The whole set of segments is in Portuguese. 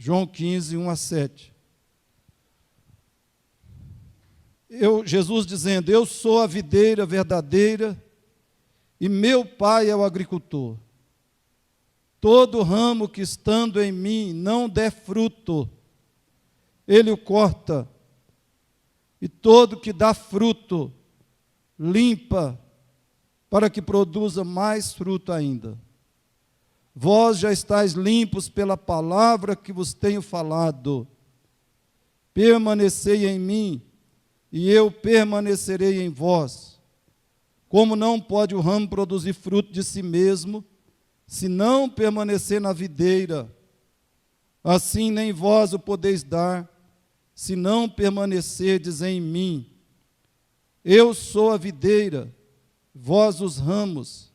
João 15, 1 a 7. Jesus dizendo: eu sou a videira verdadeira e meu Pai é o agricultor. Todo ramo que estando em mim não der fruto, Ele o corta, e todo que dá fruto, limpa, para que produza mais fruto ainda. Vós já estáis limpos pela palavra que vos tenho falado. Permanecei em mim, e eu permanecerei em vós. Como não pode o ramo produzir fruto de si mesmo, se não permanecer na videira, assim nem vós o podeis dar, se não permanecerdes em mim. Eu sou a videira, vós os ramos.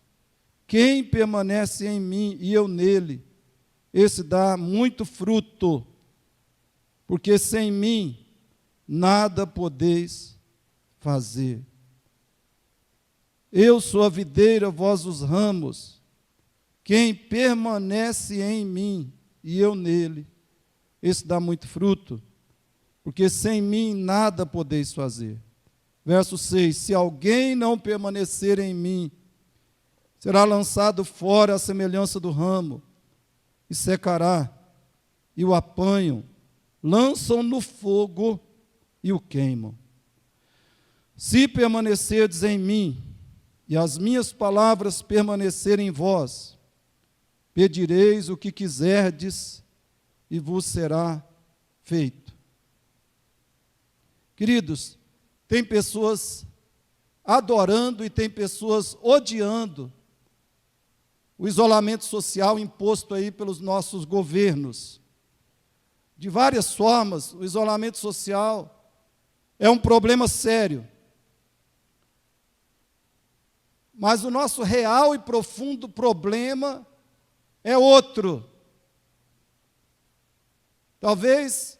Quem permanece em mim e eu nele, esse dá muito fruto, porque sem mim nada podeis fazer. Eu sou a videira, vós os ramos. Quem permanece em mim e eu nele, esse dá muito fruto, porque sem mim nada podeis fazer. Verso 6, se alguém não permanecer em mim, será lançado fora à semelhança do ramo, e secará, e o apanham, lançam no fogo e o queimam. Se permanecerdes em mim, e as minhas palavras permanecerem em vós, pedireis o que quiserdes, e vos será feito. Queridos, tem pessoas adorando e tem pessoas odiando o isolamento social imposto aí pelos nossos governos. De várias formas, o isolamento social é um problema sério. Mas o nosso real e profundo problema é outro. Talvez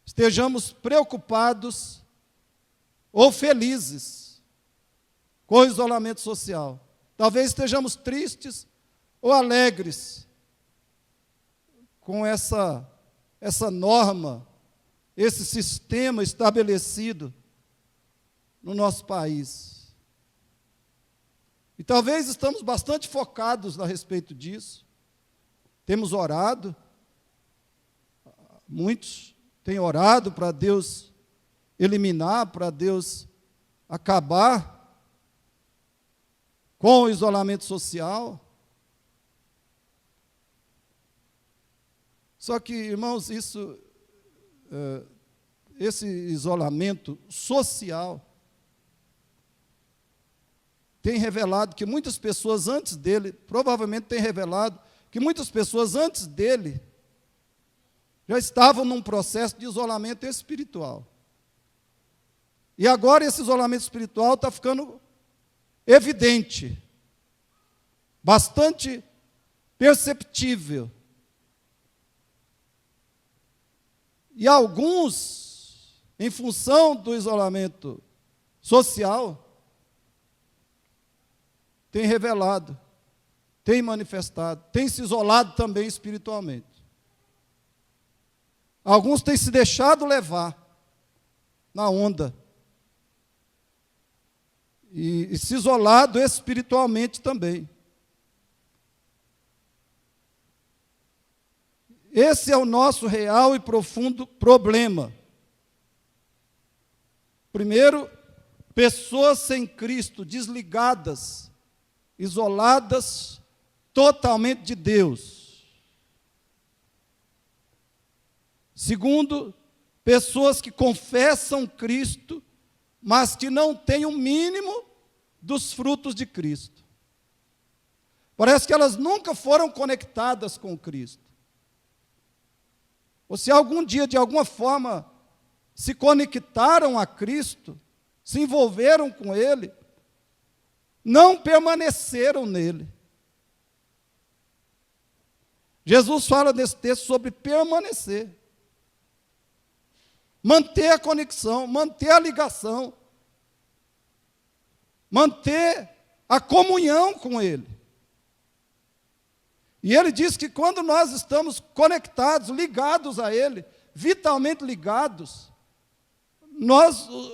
estejamos preocupados ou felizes com o isolamento social. Talvez estejamos tristes ou alegres com essa norma, esse sistema estabelecido no nosso país. E talvez estamos bastante focados a respeito disso. Temos orado, muitos têm orado para Deus eliminar, para Deus acabar com o isolamento social. Só que, irmãos, esse isolamento social tem revelado que muitas pessoas antes dele, provavelmente tem revelado que muitas pessoas antes dele já estavam num processo de isolamento espiritual. E agora esse isolamento espiritual está ficando evidente, bastante perceptível. E alguns, em função do isolamento social, têm revelado, têm manifestado, têm se isolado também espiritualmente. Alguns têm se deixado levar na onda e se isolado espiritualmente também. Esse é o nosso real e profundo problema. Primeiro, pessoas sem Cristo, desligadas, isoladas totalmente de Deus. Segundo, pessoas que confessam Cristo, mas que não têm o mínimo dos frutos de Cristo. Parece que elas nunca foram conectadas com Cristo. Ou se algum dia, de alguma forma, se conectaram a Cristo, se envolveram com Ele, não permaneceram nele. Jesus fala nesse texto sobre permanecer. Manter a conexão, manter a ligação, manter a comunhão com Ele. E ele diz que quando nós estamos conectados, ligados a Ele, vitalmente ligados,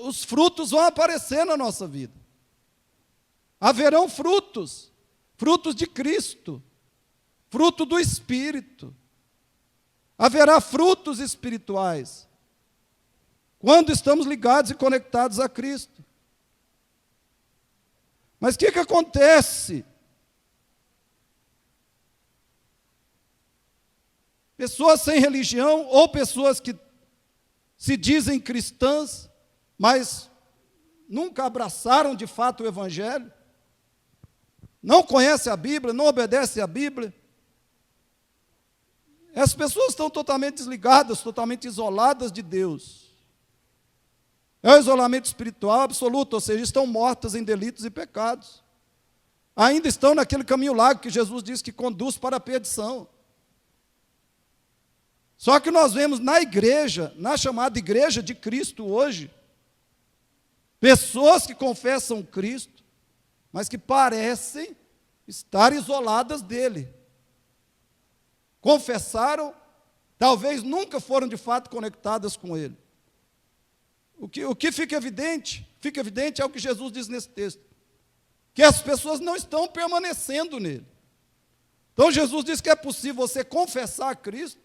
os frutos vão aparecer na nossa vida. Haverão frutos, frutos de Cristo, fruto do Espírito. Haverá frutos espirituais quando estamos ligados e conectados a Cristo. Mas o que acontece? Pessoas sem religião ou pessoas que se dizem cristãs, mas nunca abraçaram de fato o Evangelho, não conhecem a Bíblia, não obedecem à Bíblia. Essas pessoas estão totalmente desligadas, totalmente isoladas de Deus. É o isolamento espiritual absoluto, ou seja, estão mortas em delitos e pecados. Ainda estão naquele caminho largo que Jesus diz que conduz para a perdição. Só que nós vemos na igreja, na chamada igreja de Cristo hoje, pessoas que confessam Cristo, mas que parecem estar isoladas dele. Confessaram, talvez nunca foram de fato conectadas com ele. O que fica evidente é o que Jesus diz nesse texto, que as pessoas não estão permanecendo nele. Então Jesus diz que é possível você confessar Cristo,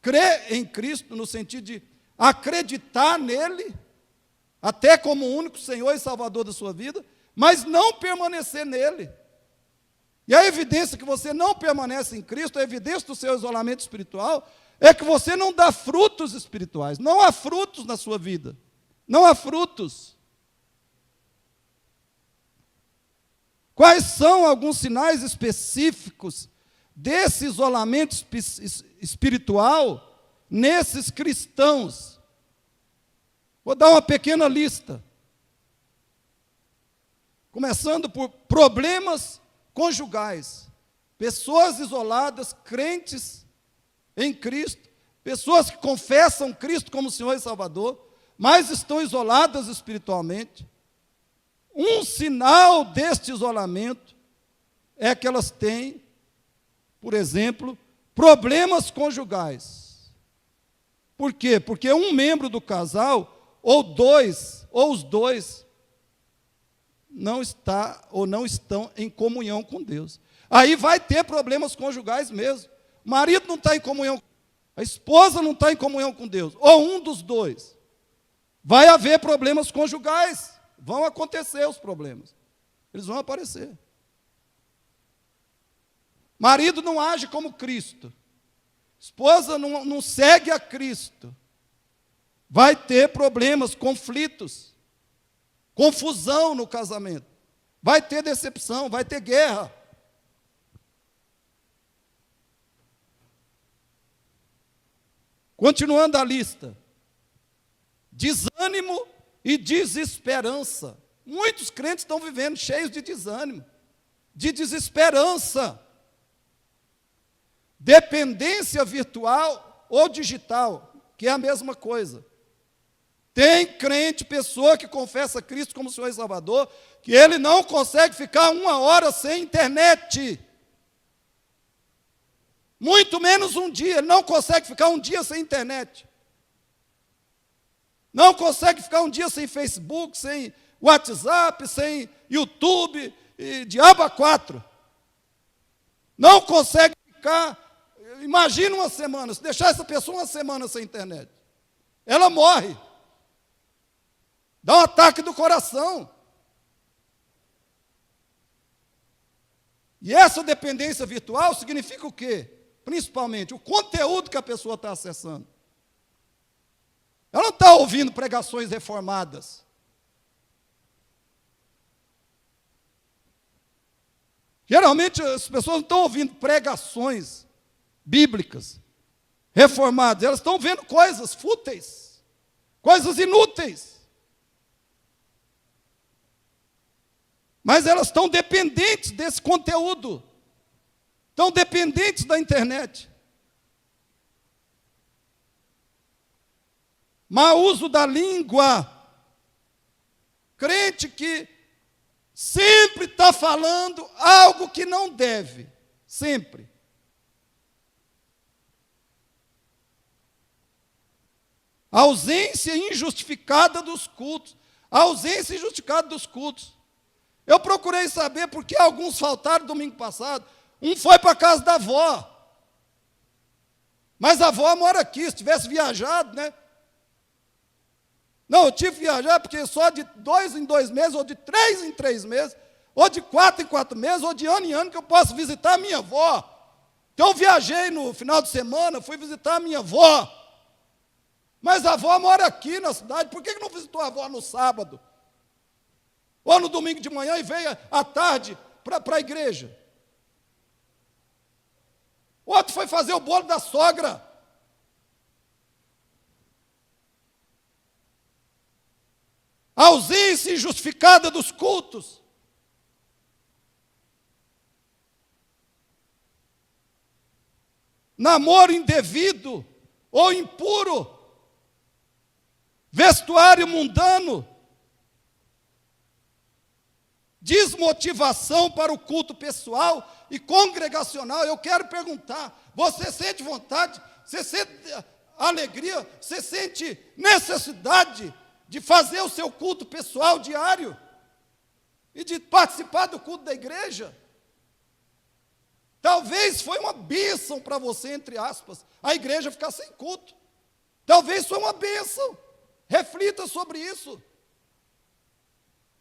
crer em Cristo no sentido de acreditar nele, até como o único Senhor e Salvador da sua vida, mas não permanecer nele. E a evidência que você não permanece em Cristo, a evidência do seu isolamento espiritual, é que você não dá frutos espirituais. Não há frutos na sua vida. Não há frutos. Quais são alguns sinais específicos desse isolamento espiritual nesses cristãos? Vou dar uma pequena lista. Começando por problemas conjugais. Pessoas isoladas, crentes em Cristo, pessoas que confessam Cristo como Senhor e Salvador, mas estão isoladas espiritualmente. Um sinal deste isolamento é que elas têm, por exemplo, problemas conjugais. Por quê? Porque um membro do casal, ou os dois, não está ou não estão em comunhão com Deus. Aí vai ter problemas conjugais mesmo. O marido não está em comunhão, a esposa não está em comunhão com Deus, ou um dos dois. Vai haver problemas conjugais, vão acontecer os problemas, eles vão aparecer. Marido não age como Cristo, esposa não segue a Cristo, vai ter problemas, conflitos, confusão no casamento, vai ter decepção, vai ter guerra. Continuando a lista, desânimo e desesperança. Muitos crentes estão vivendo cheios de desânimo, de desesperança, dependência virtual ou digital, que é a mesma coisa. Tem crente, pessoa que confessa Cristo como Senhor e Salvador, que ele não consegue ficar 1 hora sem internet. Muito menos um dia, ele não consegue ficar um dia sem internet. Não consegue ficar um dia sem Facebook, sem WhatsApp, sem YouTube, e diabo a 4. Não consegue ficar, imagina uma semana, se deixar essa pessoa uma semana sem internet, ela morre. Dá um ataque do coração. E essa dependência virtual significa o quê? Principalmente o conteúdo que a pessoa está acessando. Ela não está ouvindo pregações reformadas. Geralmente as pessoas não estão ouvindo pregações bíblicas, reformadas. Elas estão vendo coisas fúteis, coisas inúteis. Mas elas estão dependentes desse conteúdo. Estão dependentes da internet. Mau uso da língua. Crente que sempre está falando algo que não deve. Sempre. A ausência injustificada dos cultos. A ausência injustificada dos cultos. Eu procurei saber por que alguns faltaram domingo passado. Um foi para a casa da avó. Mas a avó mora aqui, se tivesse viajado, né? Não, eu tive que viajar porque só de 2 em 2 meses, ou de 3 em 3 meses, ou de 4 em 4 meses, ou de ano em ano que eu posso visitar a minha avó. Então eu viajei no final de semana, fui visitar a minha avó. Mas a avó mora aqui na cidade, por que não visitou a avó no sábado? Ou no domingo de manhã e veio à tarde para a igreja? Outro foi fazer o bolo da sogra. A ausência injustificada dos cultos. Namoro indevido ou impuro. Vestuário mundano. Desmotivação para o culto pessoal e congregacional. Eu quero perguntar, você sente vontade, você sente alegria, você sente necessidade de fazer o seu culto pessoal diário e de participar do culto da igreja? Talvez foi uma bênção para você, entre aspas, a igreja ficar sem culto. Talvez foi uma bênção. Reflita sobre isso.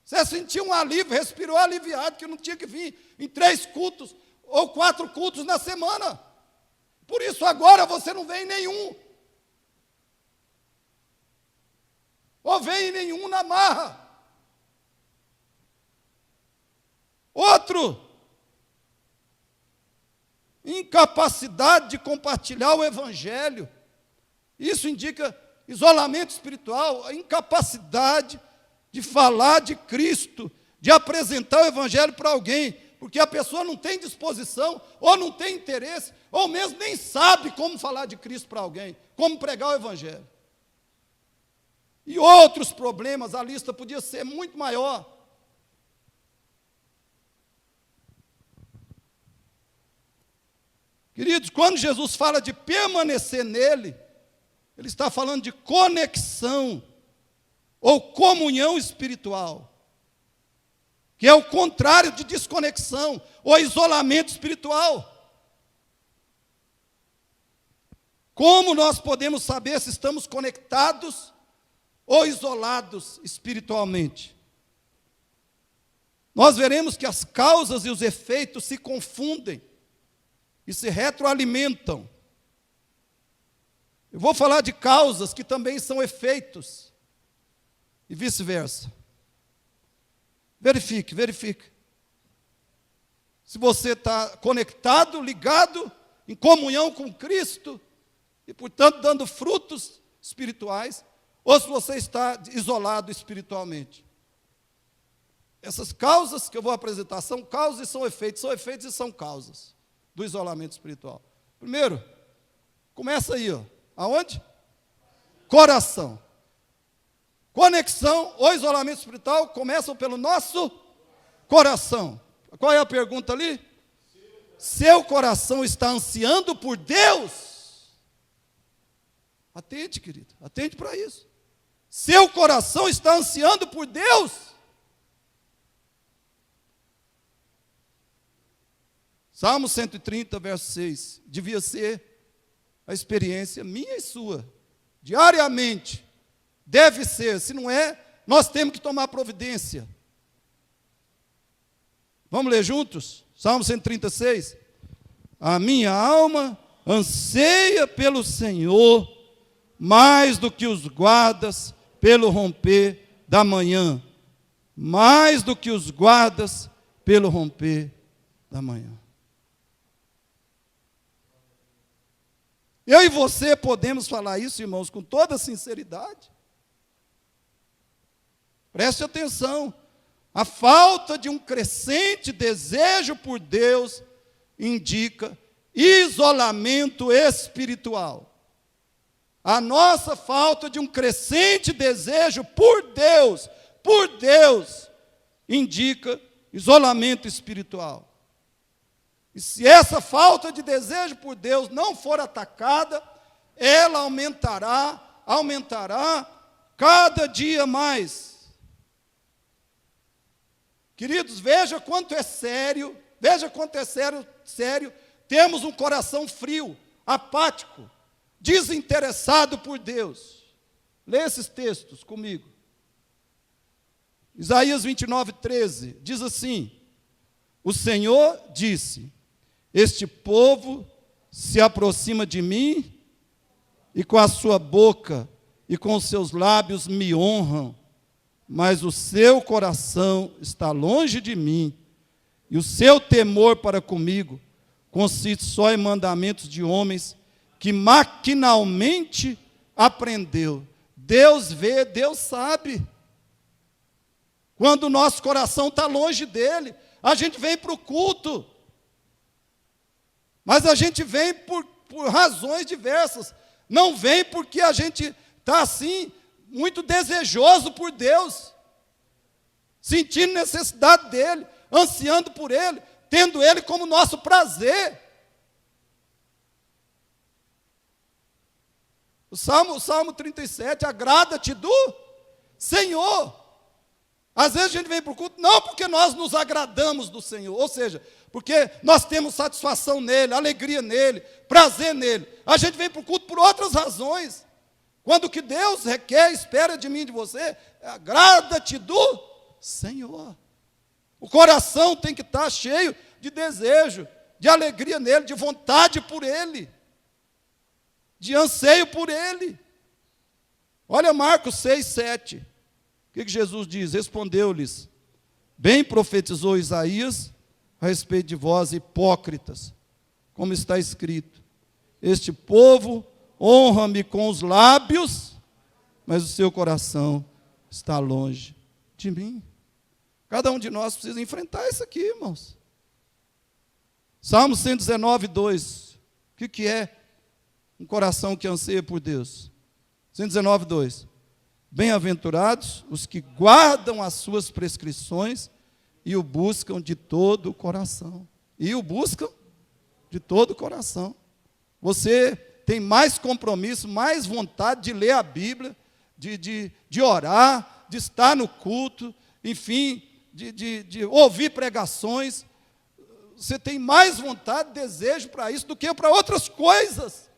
Você sentiu um alívio, respirou aliviado, que não tinha que vir em 3 cultos ou 4 cultos na semana. Por isso agora você não vem em nenhum. Ou vem em nenhum na marra. Outro, incapacidade de compartilhar o evangelho. Isso indica isolamento espiritual, a incapacidade de falar de Cristo, de apresentar o evangelho para alguém, porque a pessoa não tem disposição, ou não tem interesse, ou mesmo nem sabe como falar de Cristo para alguém, como pregar o evangelho. E outros problemas, a lista podia ser muito maior. Queridos, quando Jesus fala de permanecer nele, ele está falando de conexão ou comunhão espiritual, que é o contrário de desconexão ou isolamento espiritual. Como nós podemos saber se estamos conectados ou isolados espiritualmente? Nós veremos que as causas e os efeitos se confundem e se retroalimentam. Eu vou falar de causas que também são efeitos, e vice-versa. Verifique. Se você está conectado, ligado, em comunhão com Cristo, e portanto dando frutos espirituais, ou se você está isolado espiritualmente. Essas causas que eu vou apresentar são causas e são efeitos e são causas do isolamento espiritual. Primeiro, começa aí, ó. Aonde? Coração. Conexão ou isolamento espiritual começam pelo nosso coração. Qual é a pergunta ali? Seu coração está ansiando por Deus? Atente, querido, atente para isso. Seu coração está ansiando por Deus? Salmo 130, verso 6. Devia ser a experiência minha e sua, diariamente. Deve ser, se não é, nós temos que tomar providência. Vamos ler juntos? Salmo 136. A minha alma anseia pelo Senhor, mais do que os guardas pelo romper da manhã. Mais do que os guardas pelo romper da manhã. Eu e você podemos falar isso, irmãos, com toda sinceridade. Preste atenção, a falta de um crescente desejo por Deus indica isolamento espiritual. A nossa falta de um crescente desejo por Deus, indica isolamento espiritual. E se essa falta de desejo por Deus não for atacada, ela aumentará aumentará cada dia mais. Queridos, veja quanto é sério, sério, temos um coração frio, apático, desinteressado por Deus. Lê esses textos comigo. Isaías 29:13 diz assim: o Senhor disse: este povo se aproxima de mim e com a sua boca e com os seus lábios me honram, mas o seu coração está longe de mim, e o seu temor para comigo consiste só em mandamentos de homens que maquinalmente aprendeu. Deus vê, Deus sabe. Quando o nosso coração está longe dele, a gente vem para o culto, mas a gente vem por razões diversas. Não vem porque a gente está assim, muito desejoso por Deus, sentindo necessidade dele, ansiando por ele, tendo ele como nosso prazer. O Salmo 37, agrada-te do Senhor. Às vezes a gente vem para o culto, não porque nós nos agradamos do Senhor, ou seja, porque nós temos satisfação nele, alegria nele, prazer nele. A gente vem para o culto por outras razões. Quando o que Deus requer, espera de mim e de você, agrada-te do Senhor. O coração tem que estar cheio de desejo, de alegria nele, de vontade por ele, de anseio por ele. Olha Marcos 6:7. O que Jesus diz? Respondeu-lhes: bem profetizou Isaías a respeito de vós, hipócritas, como está escrito: este povo honra-me com os lábios, mas o seu coração está longe de mim. Cada um de nós precisa enfrentar isso aqui, irmãos. Salmo 119:2. O que é um coração que anseia por Deus? 119:2. Bem-aventurados os que guardam as suas prescrições e o buscam de todo o coração. E o buscam de todo o coração. Você tem mais compromisso, mais vontade de ler a Bíblia, de orar, de estar no culto, enfim, de ouvir pregações. Você tem mais vontade, desejo para isso do que para outras coisas.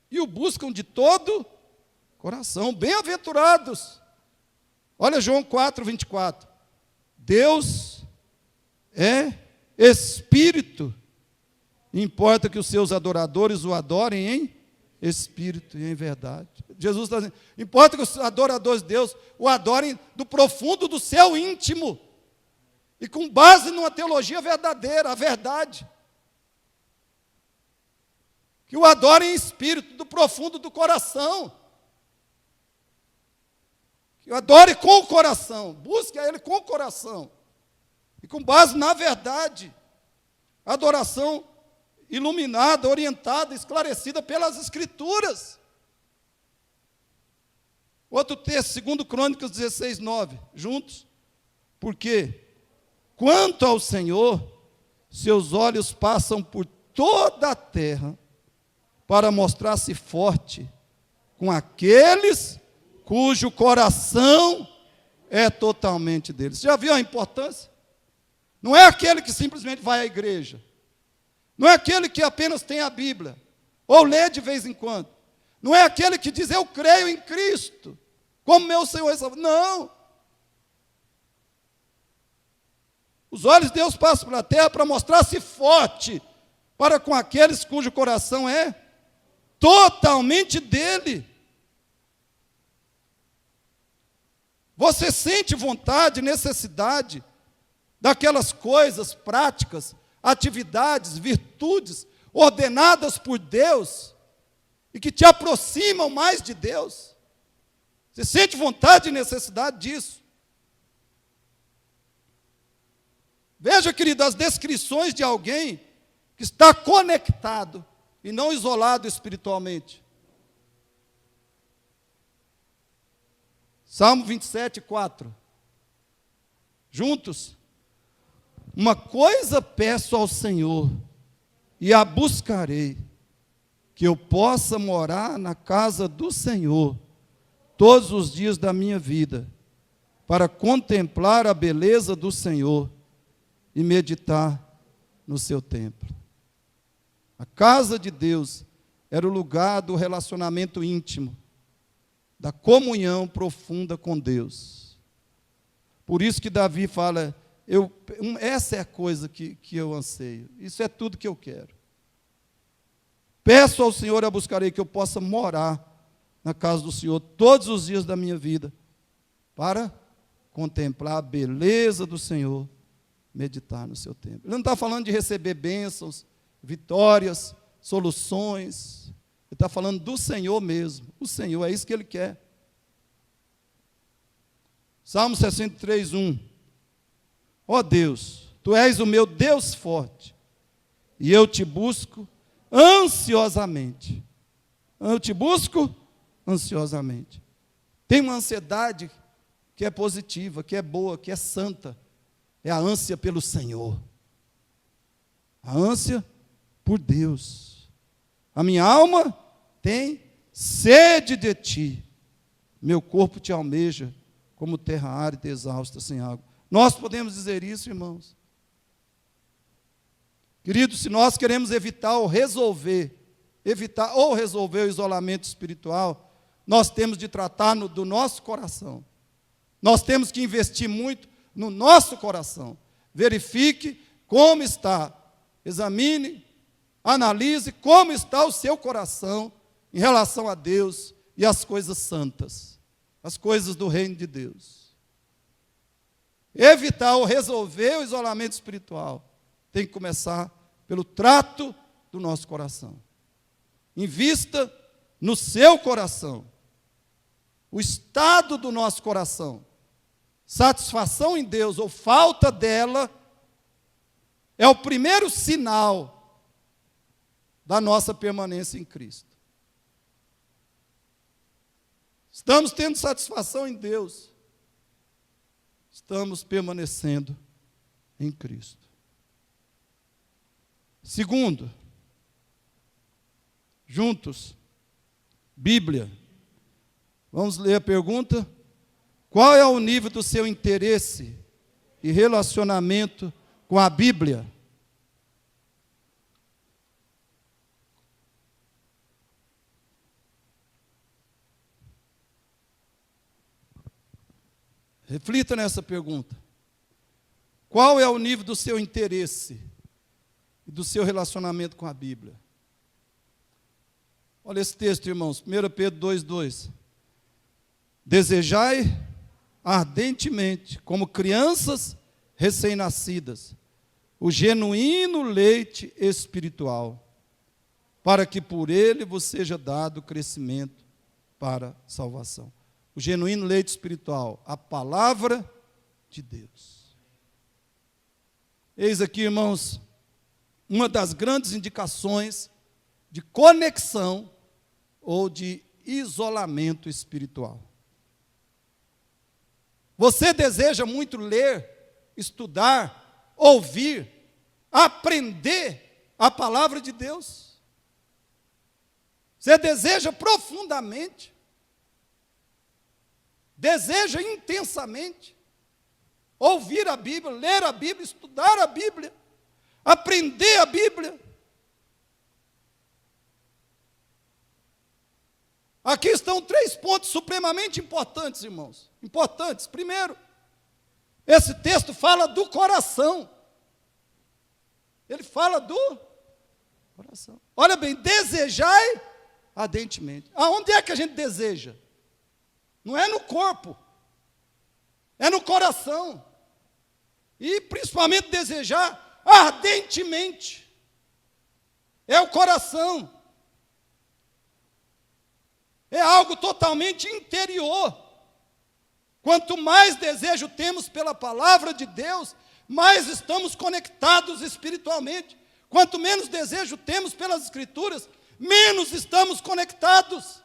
E o buscam de todo coração. Bem-aventurados. Olha João 4:24. Deus é Espírito. Importa que os seus adoradores o adorem em Espírito e em verdade. Jesus está dizendo, importa que os adoradores de Deus o adorem do profundo do seu íntimo. E com base numa teologia verdadeira, a verdade. Que o adorem em espírito, do profundo do coração. Que o adore com o coração, busque a ele com o coração. E com base na verdade. Adoração iluminada, orientada, esclarecida pelas Escrituras. Outro texto, 2 Crônicas 16:9, juntos. Porque, quanto ao Senhor, seus olhos passam por toda a terra, para mostrar-se forte com aqueles cujo coração é totalmente deles. Já viu a importância? Não é aquele que simplesmente vai à igreja. Não é aquele que apenas tem a Bíblia, ou lê de vez em quando. Não é aquele que diz, eu creio em Cristo, como meu Senhor e Salvador. Não. Os olhos de Deus passam pela terra para mostrar-se forte para com aqueles cujo coração é totalmente dele. Você sente vontade, necessidade daquelas coisas práticas, atividades, virtudes ordenadas por Deus e que te aproximam mais de Deus? Você sente vontade e necessidade disso? Veja, querido, as descrições de alguém que está conectado e não isolado espiritualmente. Salmo 27:4. Juntos. Uma coisa peço ao Senhor, e a buscarei, que eu possa morar na casa do Senhor todos os dias da minha vida, para contemplar a beleza do Senhor e meditar no seu templo. A casa de Deus era o lugar do relacionamento íntimo, da comunhão profunda com Deus. Por isso que Davi fala, essa é a coisa que eu anseio, isso é tudo que eu quero. Peço ao Senhor, a buscarei, que eu possa morar na casa do Senhor todos os dias da minha vida, para contemplar a beleza do Senhor, meditar no seu templo. Ele não está falando de receber bênçãos, vitórias, soluções. Ele está falando do Senhor mesmo. O Senhor, é isso que Ele quer. Salmo 63, 1. Ó Deus, Tu és o meu Deus forte, e eu te busco ansiosamente. Eu te busco ansiosamente. Tem uma ansiedade que é positiva, que é boa, que é santa. É a ânsia pelo Senhor. A ânsia por Deus. A minha alma tem sede de Ti. Meu corpo Te almeja, como terra árida e exausta sem água. Nós podemos dizer isso, irmãos. Queridos, se nós queremos evitar ou resolver o isolamento espiritual, nós temos de tratar do nosso coração. Nós temos que investir muito no nosso coração. Verifique como está. Examine, analise como está o seu coração em relação a Deus e às coisas santas, as coisas do reino de Deus. Evitar ou resolver o isolamento espiritual tem que começar pelo trato do nosso coração. Invista no seu coração. O estado do nosso coração, satisfação em Deus ou falta dela, é o primeiro sinal da nossa permanência em Cristo. Estamos tendo satisfação em Deus, estamos permanecendo em Cristo. Segundo, juntos, Bíblia. Vamos ler a pergunta? Qual é o nível do seu interesse e relacionamento com a Bíblia? Reflita nessa pergunta. Qual é o nível do seu interesse e do seu relacionamento com a Bíblia? Olha esse texto, irmãos, 1 Pedro 2,2. Desejai ardentemente, como crianças recém-nascidas, o genuíno leite espiritual, para que por ele vos seja dado crescimento para a salvação. O genuíno leite espiritual, a palavra de Deus. Eis aqui, irmãos, uma das grandes indicações de conexão ou de isolamento espiritual. Você deseja muito ler, estudar, ouvir, aprender a palavra de Deus? Você deseja profundamente, deseja intensamente ouvir a Bíblia, ler a Bíblia, estudar a Bíblia, aprender a Bíblia? Aqui estão 3 pontos supremamente importantes, irmãos. Importantes. Primeiro, esse texto fala do coração. Ele fala do coração. Olha bem, desejai ardentemente. Aonde é que a gente deseja? Não é no corpo, é no coração. E principalmente desejar ardentemente. É o coração. É algo totalmente interior. Quanto mais desejo temos pela palavra de Deus, mais estamos conectados espiritualmente. Quanto menos desejo temos pelas Escrituras, menos estamos conectados.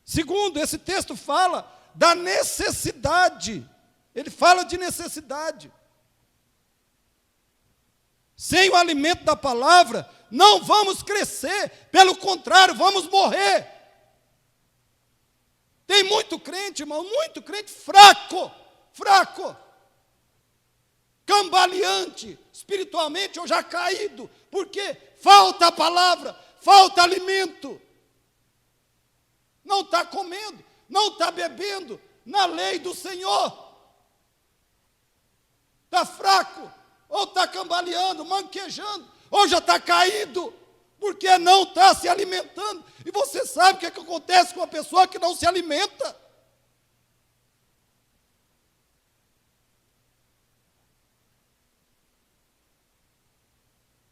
Segundo, esse texto fala da necessidade. Ele fala de necessidade. Sem o alimento da palavra, não vamos crescer, pelo contrário, vamos morrer. Tem muito crente, irmão, muito crente fraco, cambaleante, espiritualmente ou já caído, porque falta a palavra, falta alimento. Não está comendo, não está bebendo na lei do Senhor. Está fraco, ou está cambaleando, manquejando, ou já está caído, porque não está se alimentando. E você sabe o que acontece com uma pessoa que não se alimenta?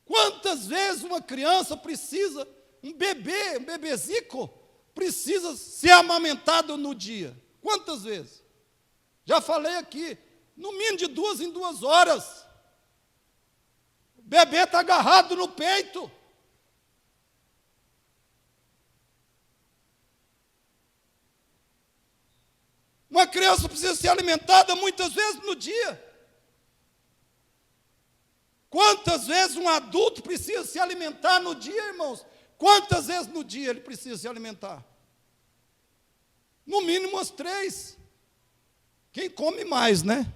Quantas vezes uma criança precisa, um bebezico, precisa ser amamentado no dia? Quantas vezes? Já falei aqui, no mínimo de 2 em 2 horas. O bebê está agarrado no peito. Uma criança precisa ser alimentada muitas vezes no dia. Quantas vezes um adulto precisa se alimentar no dia, irmãos? Quantas vezes no dia ele precisa se alimentar? No mínimo umas 3. Quem come mais, né?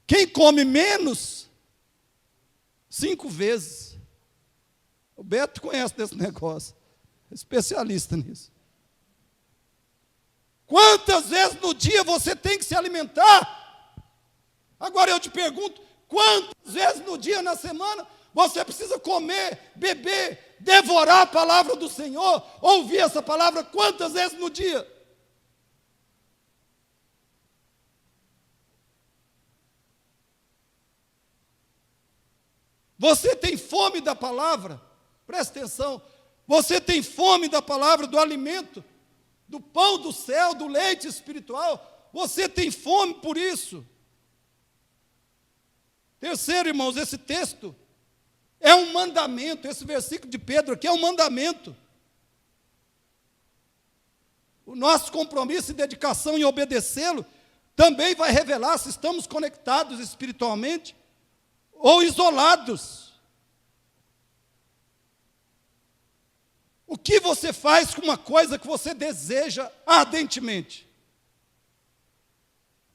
Quem come menos, 5 vezes. O Beto conhece desse negócio, é especialista nisso. Quantas vezes no dia você tem que se alimentar? Agora eu te pergunto, quantas vezes no dia, na semana, você precisa comer, beber, devorar a palavra do Senhor, ouvir essa palavra, quantas vezes no dia? Você tem fome da palavra? Presta atenção. Você tem fome da palavra, do alimento, do pão do céu, do leite espiritual? Você tem fome por isso? Terceiro, irmãos, esse texto é um mandamento. Esse versículo de Pedro aqui é um mandamento. O nosso compromisso e dedicação em obedecê-lo também vai revelar se estamos conectados espiritualmente ou isolados. O que você faz com uma coisa que você deseja ardentemente?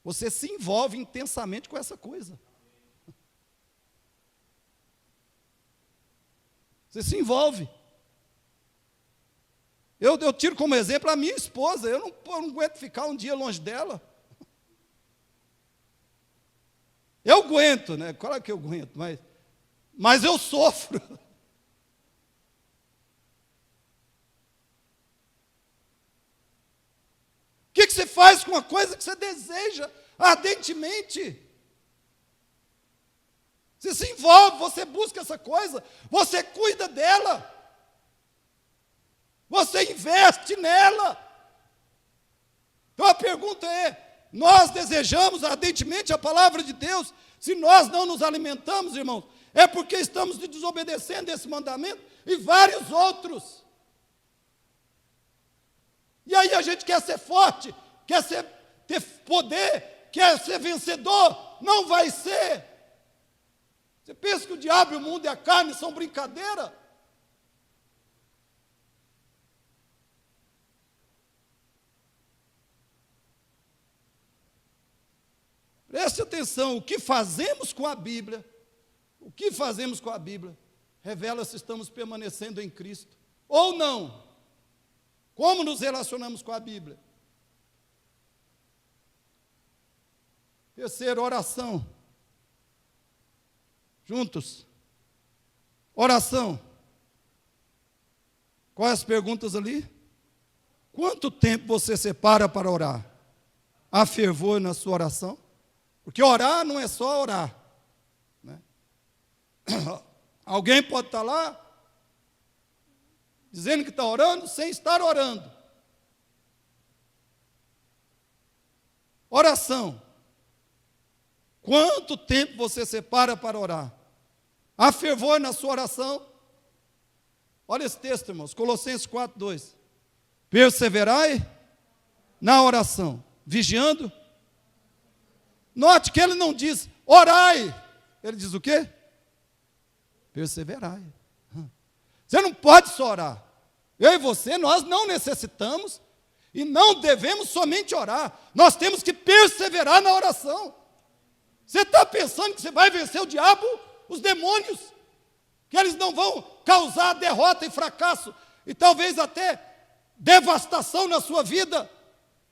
Você se envolve intensamente com essa coisa. Você se envolve. Eu tiro como exemplo a minha esposa. Eu não aguento ficar um dia longe dela. Eu aguento, né? Claro que eu aguento, mas eu sofro. O que você faz com uma coisa que você deseja ardentemente? Você se envolve, você busca essa coisa, você cuida dela, você investe nela. Então a pergunta é: nós desejamos ardentemente a palavra de Deus? Se nós não nos alimentamos, irmãos, é porque estamos desobedecendo esse mandamento e vários outros. E aí a gente quer ser forte, ter poder, quer ser vencedor, não vai ser. Você pensa que o diabo, o mundo e a carne são brincadeira? Preste atenção, o que fazemos com a Bíblia, revela se estamos permanecendo em Cristo ou não. Como nos relacionamos com a Bíblia? Terceiro, oração. Juntos. Oração. Quais as perguntas ali? Quanto tempo você separa para orar? Há fervor na sua oração? Porque orar não é só orar, né? Alguém pode estar lá dizendo que está orando sem estar orando. Oração. Quanto tempo você separa para orar? Há fervor na sua oração? Olha esse texto, irmãos, Colossenses 4:2. Perseverai na oração, vigiando. Note que ele não diz orai, ele diz o quê? perseverai. Você não pode só orar. Eu e você, nós não necessitamos e não devemos somente orar. Nós temos que perseverar na oração. Você está pensando que você vai vencer o diabo, os demônios, que eles não vão causar derrota e fracasso, e talvez até devastação na sua vida,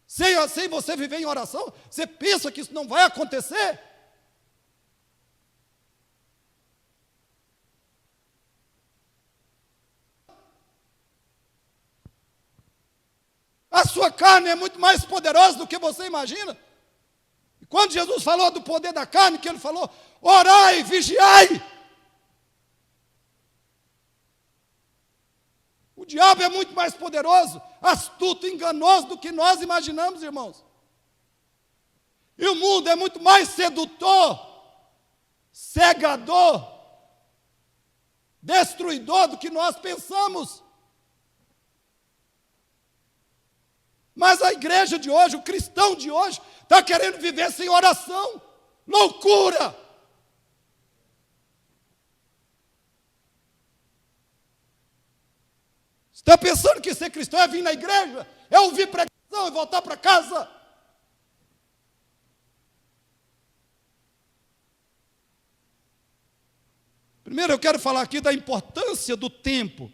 sem você viver em oração? Você pensa que isso não vai acontecer? A sua carne é muito mais poderosa do que você imagina. E quando Jesus falou do poder da carne, que ele falou, orai, vigiai. O diabo é muito mais poderoso, astuto, enganoso do que nós imaginamos, irmãos. E o mundo é muito mais sedutor, cegador, destruidor do que nós pensamos. Mas a igreja de hoje, o cristão de hoje, está querendo viver sem oração. Loucura! Está pensando que ser cristão é vir na igreja, é ouvir pregação e voltar para casa? Primeiro eu quero falar aqui da importância do tempo.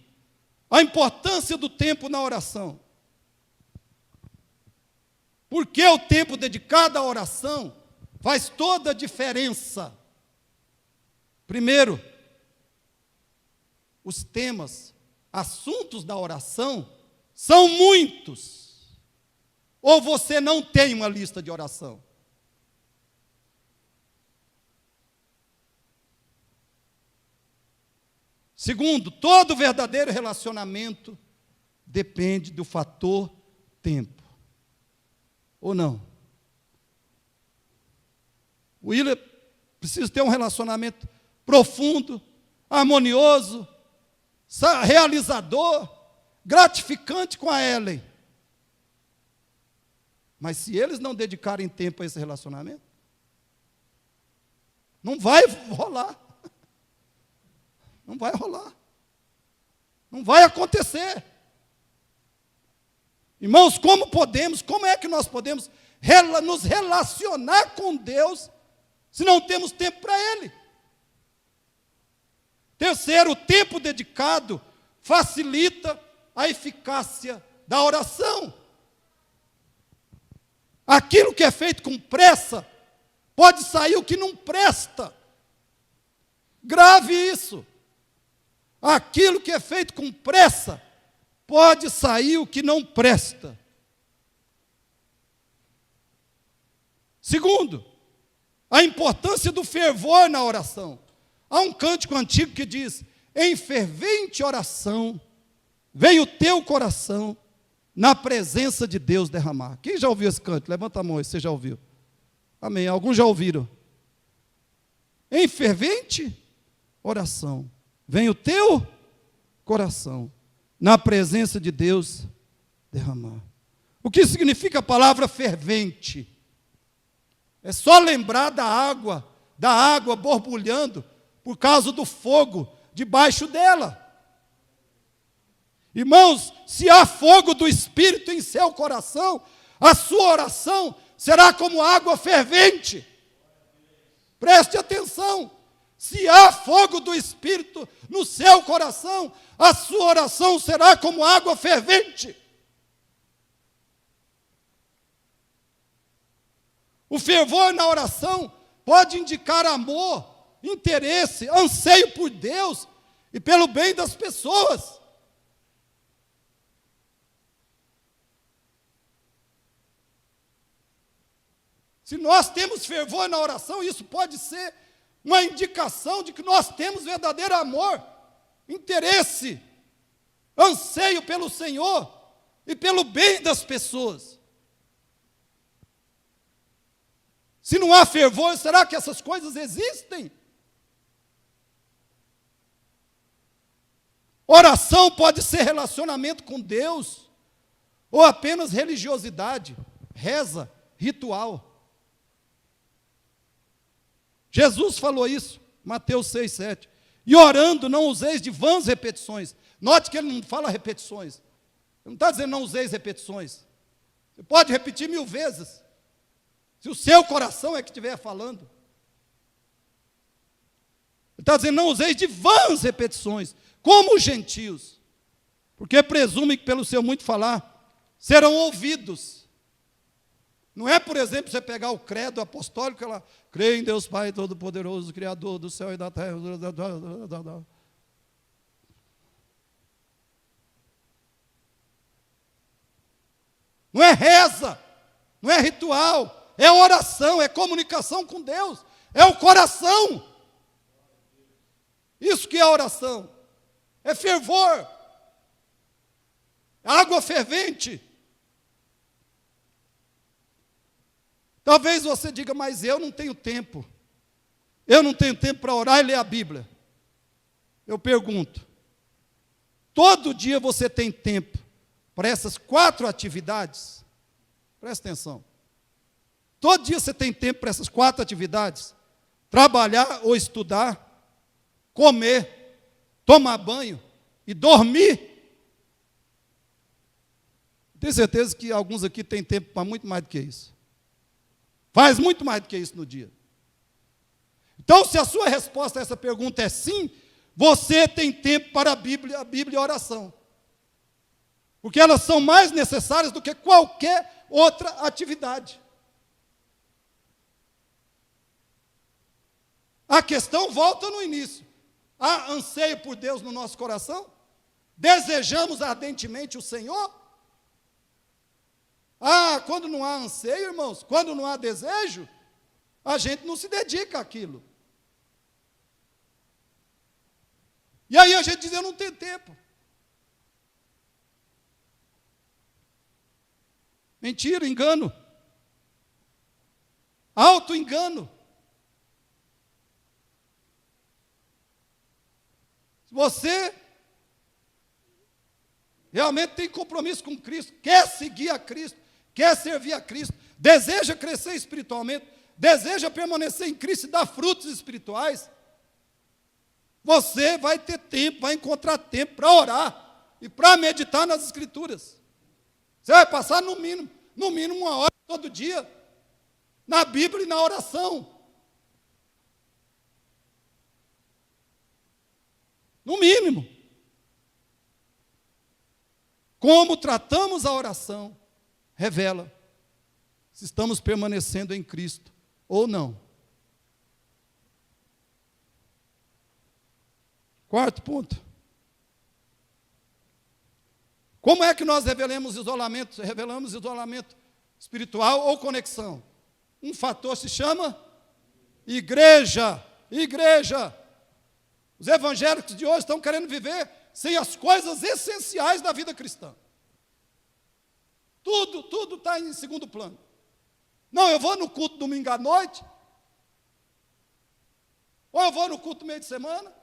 A importância do tempo na oração. Porque o tempo dedicado à oração faz toda a diferença. Primeiro, os temas, assuntos da oração são muitos. Ou você não tem uma lista de oração? Segundo, todo verdadeiro relacionamento depende do fator tempo. Ou não? O William precisa ter um relacionamento profundo, harmonioso, realizador, gratificante com a Ellen. Mas se eles não dedicarem tempo a esse relacionamento, não vai rolar. Não vai rolar. Não vai acontecer. Irmãos, como é que nós podemos nos relacionar com Deus se não temos tempo para Ele? Terceiro, o tempo dedicado facilita a eficácia da oração. Aquilo que é feito com pressa, pode sair o que não presta. Grave isso. Aquilo que é feito com pressa, pode sair o que não presta. Segundo, a importância do fervor na oração. Há um cântico antigo que diz, em fervente oração, veio o teu coração na presença de Deus derramar. Quem já ouviu esse cântico? Levanta a mão, você já ouviu. Amém, alguns já ouviram. Em fervente oração, vem o teu coração na presença de Deus derramar. O que significa a palavra fervente? É só lembrar da água borbulhando por causa do fogo debaixo dela. Irmãos, se há fogo do Espírito em seu coração, a sua oração será como água fervente. Preste atenção. Se há fogo do Espírito no seu coração, a sua oração será como água fervente. O fervor na oração pode indicar amor, interesse, anseio por Deus e pelo bem das pessoas. Se nós temos fervor na oração, isso pode ser uma indicação de que nós temos verdadeiro amor, interesse, anseio pelo Senhor e pelo bem das pessoas. Se não há fervor, será que essas coisas existem? Oração pode ser relacionamento com Deus, ou apenas religiosidade, reza, ritual. Jesus falou isso, Mateus 6, 7. E orando, não useis de vãs repetições. Note que ele não fala repetições. Ele não está dizendo não useis repetições. Você pode repetir 1000 vezes, se o seu coração é que estiver falando. Ele está dizendo não useis de vãs repetições, como os gentios, porque presumem que pelo seu muito falar serão ouvidos. Não é, por exemplo, você pegar o credo apostólico, ela crê em Deus Pai Todo-Poderoso, Criador do céu e da terra. Não é reza, não é ritual, é oração, é comunicação com Deus, é o coração. Isso que é oração, é fervor, é água fervente. Talvez você diga, mas eu não tenho tempo. Eu não tenho tempo para orar e ler a Bíblia. Eu pergunto, todo dia você tem tempo para essas 4 atividades? Presta atenção. Todo dia você tem tempo para essas 4 atividades? Trabalhar ou estudar, comer, tomar banho e dormir? Tenho certeza que alguns aqui têm tempo para muito mais do que isso. Faz muito mais do que isso no dia. Então, se a sua resposta a essa pergunta é sim, você tem tempo para a Bíblia e a oração. Porque elas são mais necessárias do que qualquer outra atividade. A questão volta no início. Há anseio por Deus no nosso coração? Desejamos ardentemente o Senhor? Quando não há anseio, irmãos, quando não há desejo, a gente não se dedica àquilo. E aí a gente diz, eu não tenho tempo. Mentira, engano. Auto-engano. Se você realmente tem compromisso com Cristo, quer seguir a Cristo, quer servir a Cristo, deseja crescer espiritualmente, deseja permanecer em Cristo e dar frutos espirituais, você vai ter tempo, vai encontrar tempo para orar e para meditar nas Escrituras. Você vai passar no mínimo 1 hora todo dia, na Bíblia e na oração. No mínimo. Como tratamos a oração revela se estamos permanecendo em Cristo ou não. 4º ponto. Como é que nós revelamos isolamento espiritual ou conexão? Um fator se chama igreja. Igreja. Os evangélicos de hoje estão querendo viver sem as coisas essenciais da vida cristã. Tudo está em segundo plano. Não, eu vou no culto domingo à noite, ou eu vou no culto meio de semana,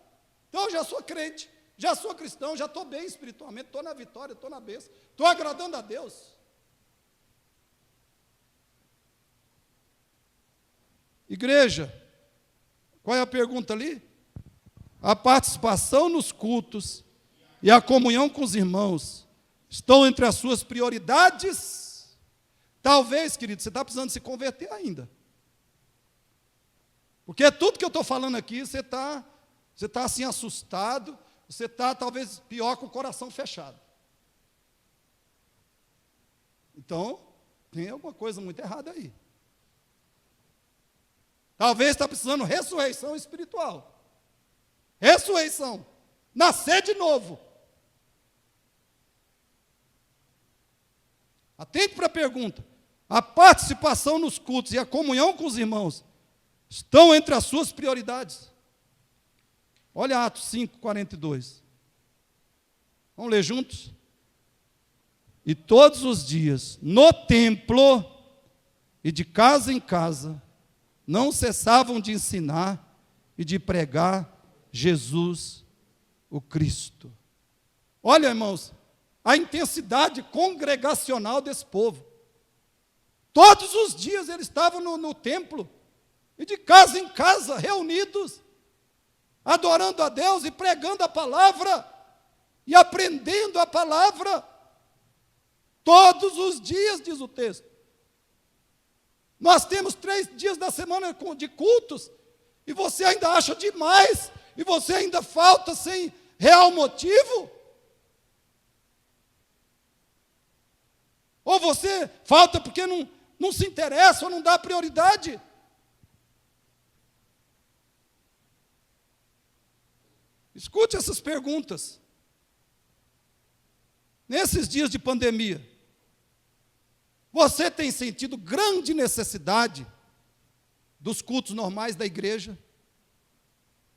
então eu já sou crente, já sou cristão, já estou bem espiritualmente, estou na vitória, estou na bênção, estou agradando a Deus. Igreja, qual é a pergunta ali? A participação nos cultos e a comunhão com os irmãos estão entre as suas prioridades? Talvez, querido, você está precisando se converter ainda. Porque tudo que eu estou falando aqui, você está assim assustado, você está talvez pior com o coração fechado. Então, tem alguma coisa muito errada aí. Talvez está precisando de ressurreição espiritual. Ressurreição. Nascer de novo. Atente para a pergunta. A participação nos cultos e a comunhão com os irmãos estão entre as suas prioridades. Olha Atos 5:42. Vamos ler juntos? E todos os dias, no templo e de casa em casa, não cessavam de ensinar e de pregar Jesus, o Cristo. Olha, irmãos, a intensidade congregacional desse povo. Todos os dias eles estavam no templo, e de casa em casa, reunidos, adorando a Deus e pregando a palavra, e aprendendo a palavra, todos os dias, diz o texto. Nós temos 3 dias da semana de cultos, e você ainda acha demais, e você ainda falta sem real motivo? Ou você falta porque não se interessa, ou não dá prioridade? Escute essas perguntas. Nesses dias de pandemia, você tem sentido grande necessidade dos cultos normais da igreja?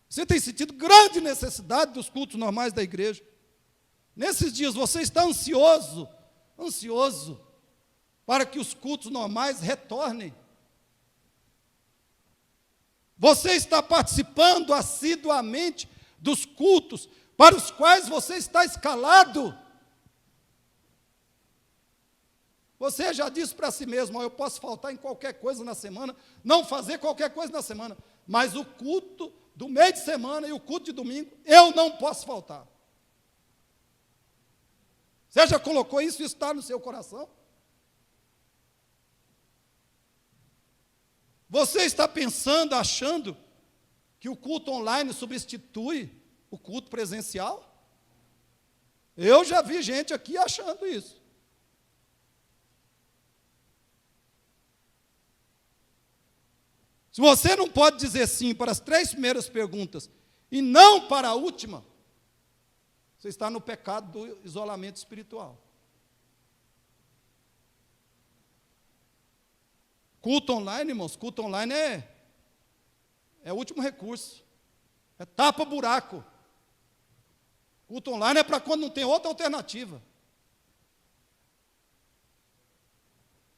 Você tem sentido grande necessidade dos cultos normais da igreja? Nesses dias você está ansioso para que os cultos normais retornem? Você está participando assiduamente dos cultos para os quais você está escalado? Você já disse para si mesmo: eu posso faltar em qualquer coisa na semana, não fazer qualquer coisa na semana, mas o culto do meio de semana e o culto de domingo, eu não posso faltar. Você já colocou isso e está no seu coração? Você está pensando, achando que o culto online substitui o culto presencial? Eu já vi gente aqui achando isso. Se você não pode dizer sim para as 3 primeiras perguntas e não para a última, você está no pecado do isolamento espiritual. Culto online, irmãos, culto online é o último recurso. É tapa-buraco. Culto online é para quando não tem outra alternativa.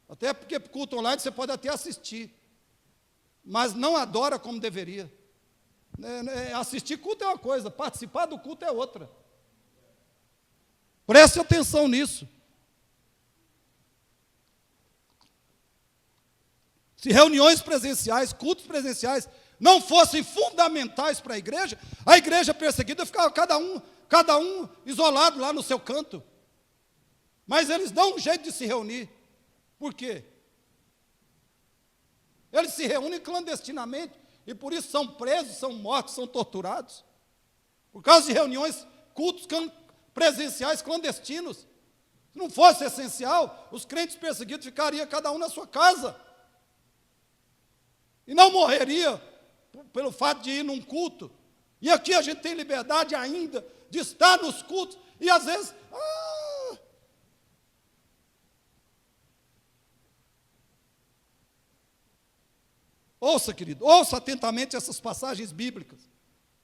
Até porque culto online você pode até assistir, mas não adora como deveria. Assistir culto é uma coisa, participar do culto é outra. Preste atenção nisso. Se reuniões presenciais, cultos presenciais, não fossem fundamentais para a igreja perseguida ficava cada um isolado lá no seu canto. Mas eles dão um jeito de se reunir. Por quê? Eles se reúnem clandestinamente e por isso são presos, são mortos, são torturados. Por causa de reuniões, cultos presenciais clandestinos. Se não fosse essencial, os crentes perseguidos ficariam cada um na sua casa. E não morreria pelo fato de ir num culto. E aqui a gente tem liberdade ainda de estar nos cultos e às vezes... Ouça, querido, ouça atentamente essas passagens bíblicas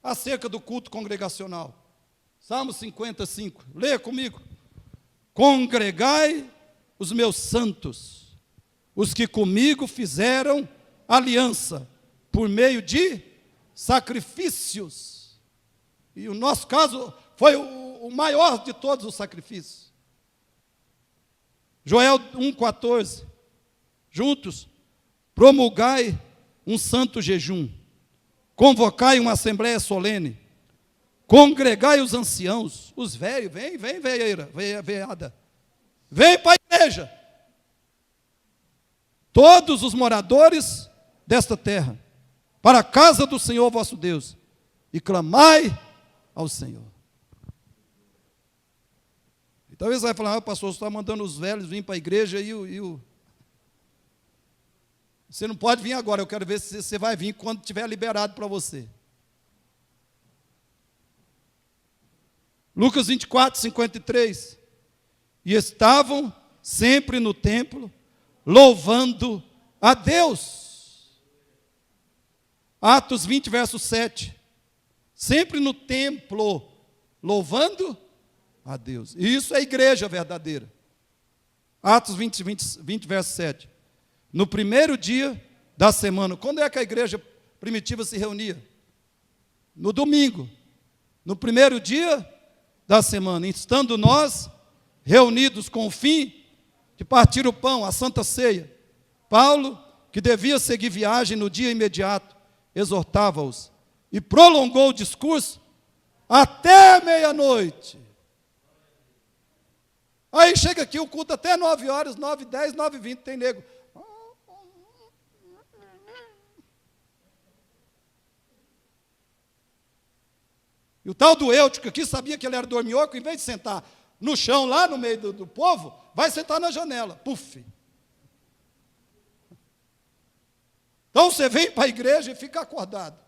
acerca do culto congregacional. Salmo 55, leia comigo. Congregai os meus santos, os que comigo fizeram aliança, por meio de sacrifícios. E o nosso caso foi o maior de todos os sacrifícios. Joel 1,14, juntos, promulgai um santo jejum, convocai uma assembleia solene, congregai os anciãos, os velhos, vem, veada, vem para a igreja, todos os moradores desta terra, para a casa do Senhor vosso Deus, e clamai ao Senhor. E talvez você vai falar: pastor, você está mandando os velhos vir para a igreja Você não pode vir agora, eu quero ver se você vai vir quando tiver liberado para você. Lucas 24, 53. E estavam sempre no templo, louvando a Deus. Atos 20, verso 7. Sempre no templo, louvando a Deus. E isso é igreja verdadeira. Atos 20, verso 7. No primeiro dia da semana. Quando é que a igreja primitiva se reunia? No domingo. No primeiro dia da semana. Estando nós reunidos com o fim de partir o pão, a santa ceia. Paulo, que devia seguir viagem no dia imediato, exortava-os e prolongou o discurso até meia-noite. Aí chega aqui o culto até 9 horas, 9h10, 9h20, tem nego. E o tal do Eutico aqui sabia que ele era dorminhoco, em vez de sentar no chão, lá no meio do povo, vai sentar na janela. Puf. Então você vem para a igreja e fica acordado.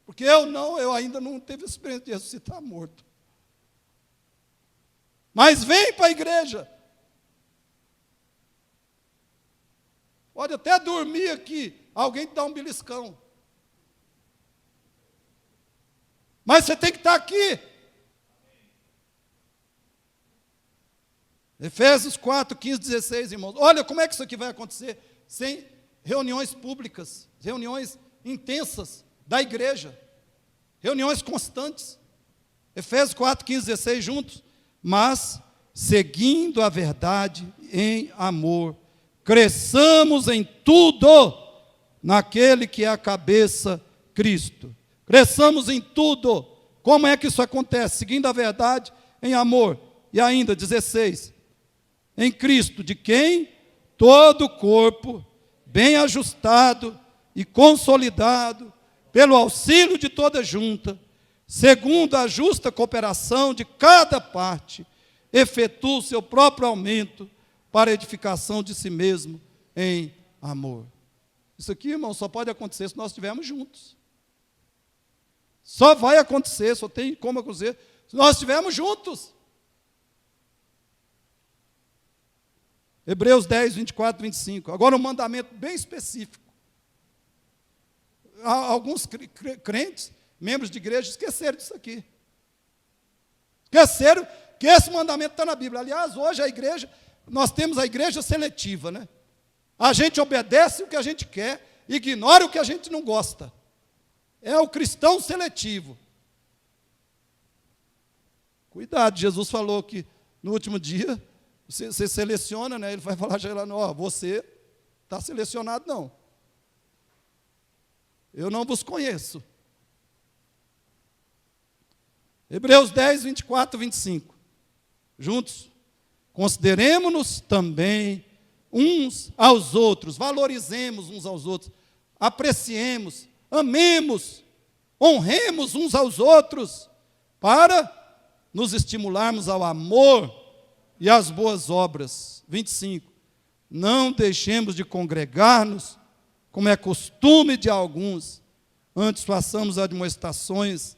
Porque eu ainda não tive experiência de ressuscitar morto. Mas vem para a igreja. Pode até dormir aqui, alguém te dá um beliscão. Mas você tem que estar aqui. Efésios 4, 15, 16, irmãos. Olha como é que isso aqui vai acontecer sem reuniões públicas, reuniões intensas da igreja, reuniões constantes. Efésios 4, 15, 16, juntos. Mas, seguindo a verdade em amor, cresçamos em tudo naquele que é a cabeça, Cristo. Cresçamos em tudo. Como é que isso acontece? Seguindo a verdade em amor. E ainda, 16. Em Cristo, de quem todo o corpo, bem ajustado e consolidado, pelo auxílio de toda junta, segundo a justa cooperação de cada parte, efetua o seu próprio aumento para a edificação de si mesmo em amor. Isso aqui, irmão, só pode acontecer se nós estivermos juntos. Só vai acontecer, só tem como acontecer, se nós estivermos juntos. Hebreus 10, 24, 25. Agora um mandamento bem específico. Alguns crentes, membros de igreja, esqueceram disso aqui. Esqueceram que esse mandamento está na Bíblia. Aliás, hoje a igreja, nós temos a igreja seletiva, né? A gente obedece o que a gente quer, ignora o que a gente não gosta. É o cristão seletivo. Cuidado, Jesus falou que no último dia, você seleciona, né? Ele vai falar já lá, ó, você está selecionado não. Eu não vos conheço. Hebreus 10, 24, 25. Juntos. Consideremos-nos também uns aos outros, valorizemos uns aos outros, apreciemos, amemos, honremos uns aos outros, para nos estimularmos ao amor e às boas obras. 25. Não deixemos de congregar-nos, como é costume de alguns, antes façamos admoestações,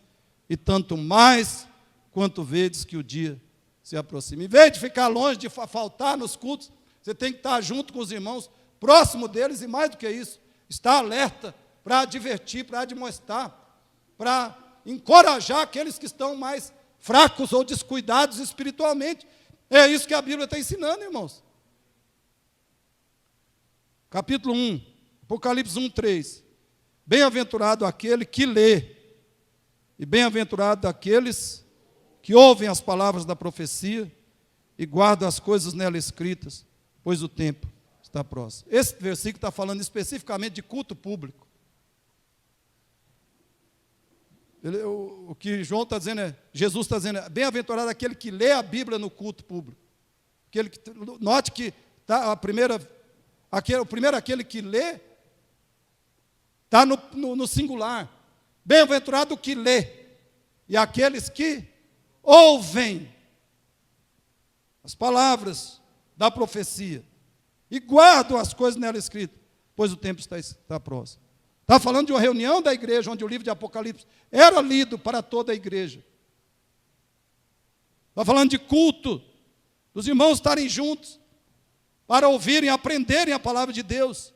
e tanto mais quanto vedes que o dia se aproxima. Em vez de ficar longe, de faltar nos cultos, você tem que estar junto com os irmãos, próximo deles, e mais do que isso, estar alerta para advertir, para admoestar, para encorajar aqueles que estão mais fracos ou descuidados espiritualmente. É isso que a Bíblia está ensinando, irmãos. Capítulo 1, Apocalipse 1, 3. Bem-aventurado aquele que lê, e bem-aventurado aqueles que ouvem as palavras da profecia e guardam as coisas nela escritas, pois o tempo está próximo. Esse versículo está falando especificamente de culto público. O que João está dizendo Jesus está dizendo, bem-aventurado aquele que lê a Bíblia no culto público. Note que tá, aquele que lê, está no singular. Bem-aventurado o que lê, e aqueles que ouvem as palavras da profecia e guardam as coisas nela escritas, pois o tempo está próximo. Está falando de uma reunião da igreja, onde o livro de Apocalipse era lido para toda a igreja. Está falando de culto, dos irmãos estarem juntos, para ouvirem, aprenderem a palavra de Deus.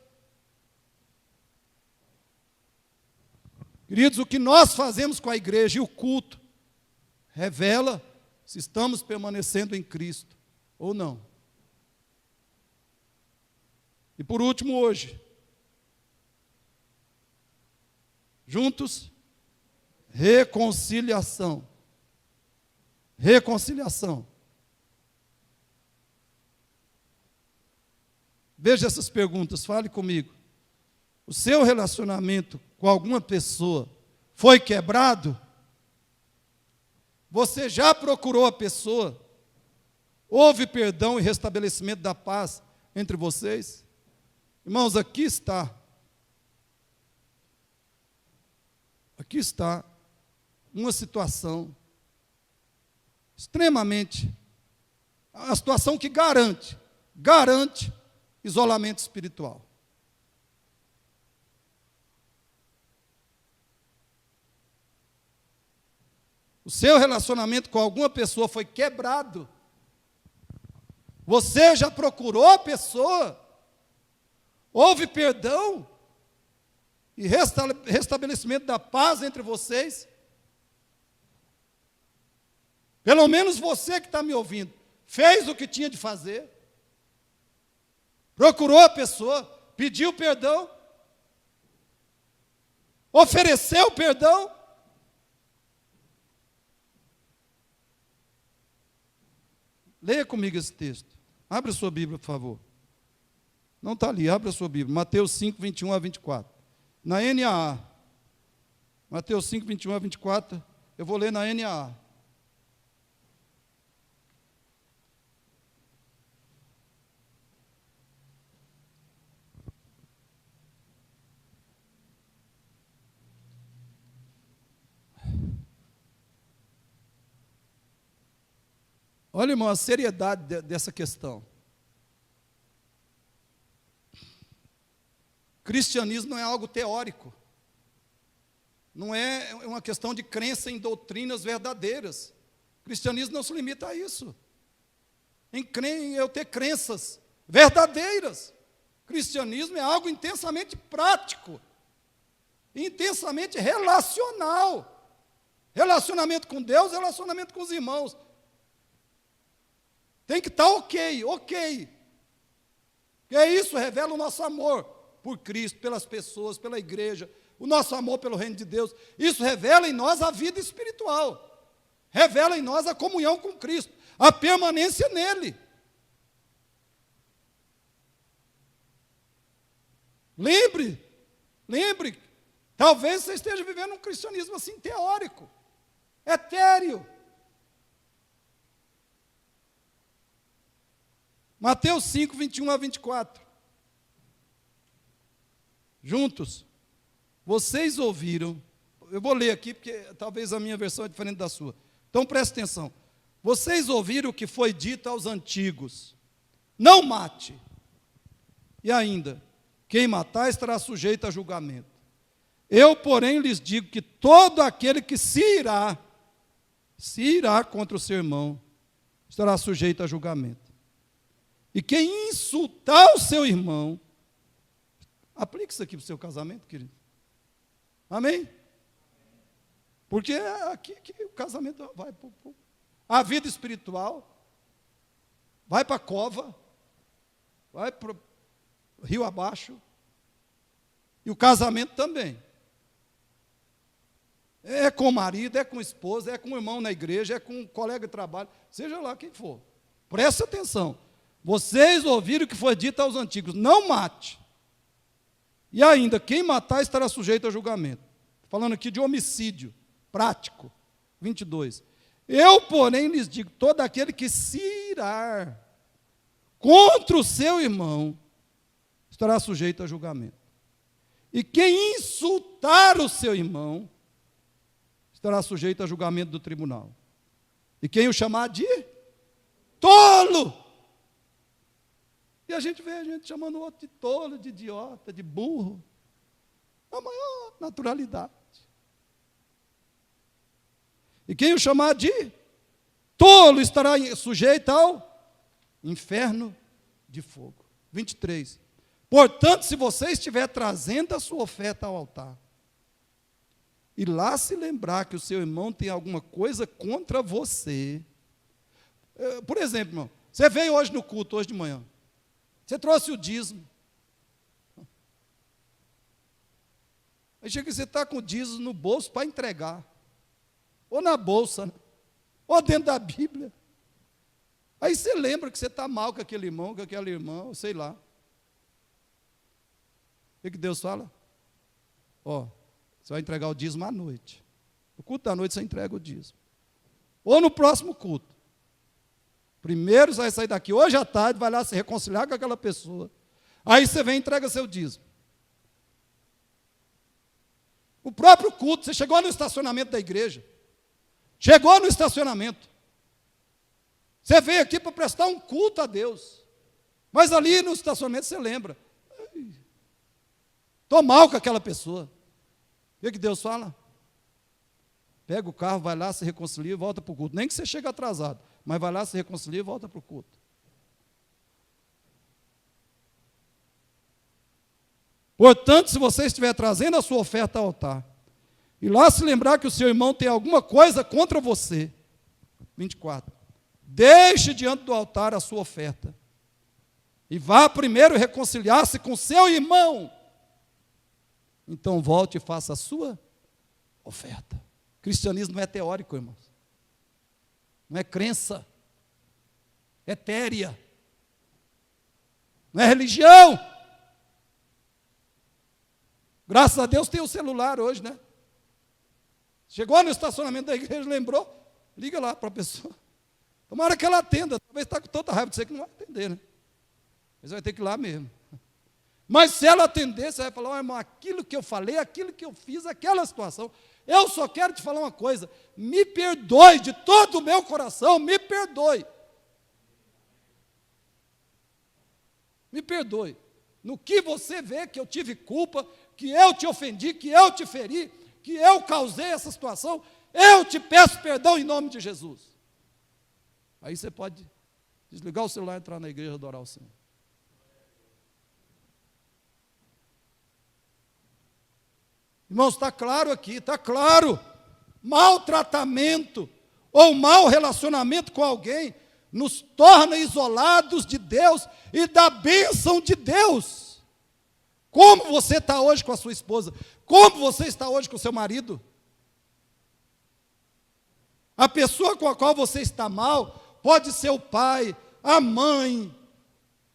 Queridos, o que nós fazemos com a igreja e o culto, revela se estamos permanecendo em Cristo ou não. E por último, hoje, juntos, reconciliação. Reconciliação. Veja essas perguntas, fale comigo. O seu relacionamento com alguma pessoa foi quebrado, você já procurou a pessoa? Houve perdão e restabelecimento da paz entre vocês? Irmãos, aqui está uma situação extremamente, uma situação que garante isolamento espiritual. O seu relacionamento com alguma pessoa foi quebrado. Você já procurou a pessoa? Houve perdão e restabelecimento da paz entre vocês? Pelo menos você que está me ouvindo, fez o que tinha de fazer? Procurou a pessoa, pediu perdão? Ofereceu perdão? Leia comigo esse texto. Abra sua Bíblia, por favor. Não está ali, abra sua Bíblia. Mateus 5, 21 a 24. Na NAA. Mateus 5, 21 a 24. Eu vou ler na NAA. Olha, irmão, a seriedade dessa questão. Cristianismo não é algo teórico. Não é uma questão de crença em doutrinas verdadeiras. O cristianismo não se limita a isso. Em eu ter crenças verdadeiras. O cristianismo é algo intensamente prático. Intensamente relacional. Relacionamento com Deus, relacionamento com os irmãos. Tem que estar ok. E isso revela o nosso amor por Cristo, pelas pessoas, pela igreja, o nosso amor pelo reino de Deus. Isso revela em nós a vida espiritual. Revela em nós a comunhão com Cristo, a permanência nele. Lembre, talvez você esteja vivendo um cristianismo assim teórico, etéreo. Mateus 5, 21 a 24. Juntos. Vocês ouviram, eu vou ler aqui, porque talvez a minha versão é diferente da sua. Então preste atenção. Vocês ouviram o que foi dito aos antigos: não mate. E ainda, quem matar estará sujeito a julgamento. Eu, porém, lhes digo que todo aquele que se irá contra o seu irmão, estará sujeito a julgamento. E quem insultar o seu irmão, aplique isso aqui para o seu casamento, querido. Amém? Porque é aqui que o casamento vai para a vida espiritual, vai para a cova, vai para o rio abaixo, e o casamento também. É com o marido, é com a esposa, é com o irmão na igreja, é com o colega de trabalho, seja lá quem for. Preste atenção. Vocês ouviram o que foi dito aos antigos: não mate. E ainda, quem matar estará sujeito a julgamento. Falando aqui de homicídio prático. 22. Eu, porém, lhes digo: todo aquele que se irar contra o seu irmão estará sujeito a julgamento. E quem insultar o seu irmão estará sujeito a julgamento do tribunal. E quem o chamar de tolo. E a gente vê a gente chamando o outro de tolo, de idiota, de burro. A maior naturalidade. E quem o chamar de tolo estará sujeito ao inferno de fogo. 23. Portanto, se você estiver trazendo a sua oferta ao altar, e lá se lembrar que o seu irmão tem alguma coisa contra você. Por exemplo, irmão, você veio hoje no culto, hoje de manhã. Você trouxe o dízimo. Aí chega que você está com o dízimo no bolso para entregar. Ou na bolsa, né? Ou dentro da Bíblia. Aí você lembra que você está mal com aquele irmão, com aquela irmã, sei lá. O que Deus fala? Ó, Você vai entregar o dízimo à noite. No culto da noite você entrega o dízimo. Ou no próximo culto. Primeiro você vai sair daqui hoje à tarde, vai lá se reconciliar com aquela pessoa. Aí você vem e entrega seu dízimo. O próprio culto, você chegou no estacionamento da igreja. Chegou no estacionamento. Você veio aqui para prestar um culto a Deus. Mas ali no estacionamento você lembra. Estou mal com aquela pessoa. O que Deus fala? Pega o carro, vai lá, se reconcilia e volta para o culto. Nem que você chegue atrasado, mas vai lá, se reconcilia e volta para o culto. Portanto, se você estiver trazendo a sua oferta ao altar, e lá se lembrar que o seu irmão tem alguma coisa contra você, 24, deixe diante do altar a sua oferta, e vá primeiro reconciliar-se com seu irmão, então volte e faça a sua oferta. Cristianismo não é teórico, irmãos. Não é crença. É etérea. Não é religião. Graças a Deus tem o celular hoje, né? Chegou no estacionamento da igreja, lembrou? Liga lá para a pessoa. Tomara que ela atenda. Talvez está com tanta raiva de você que não vai atender, né? Mas vai ter que ir lá mesmo. Mas se ela atender, você vai falar: oh, irmão, aquilo que eu falei, aquilo que eu fiz, aquela situação, eu só quero te falar uma coisa, me perdoe de todo o meu coração, me perdoe. Me perdoe. No que você vê que eu tive culpa, que eu te ofendi, que eu te feri, que eu causei essa situação, eu te peço perdão em nome de Jesus. Aí você pode desligar o celular e entrar na igreja e adorar o Senhor. Irmãos, está claro aqui, está claro. Maltratamento ou mau relacionamento com alguém nos torna isolados de Deus e da bênção de Deus. Como você está hoje com a sua esposa? Como você está hoje com o seu marido? A pessoa com a qual você está mal pode ser o pai, a mãe,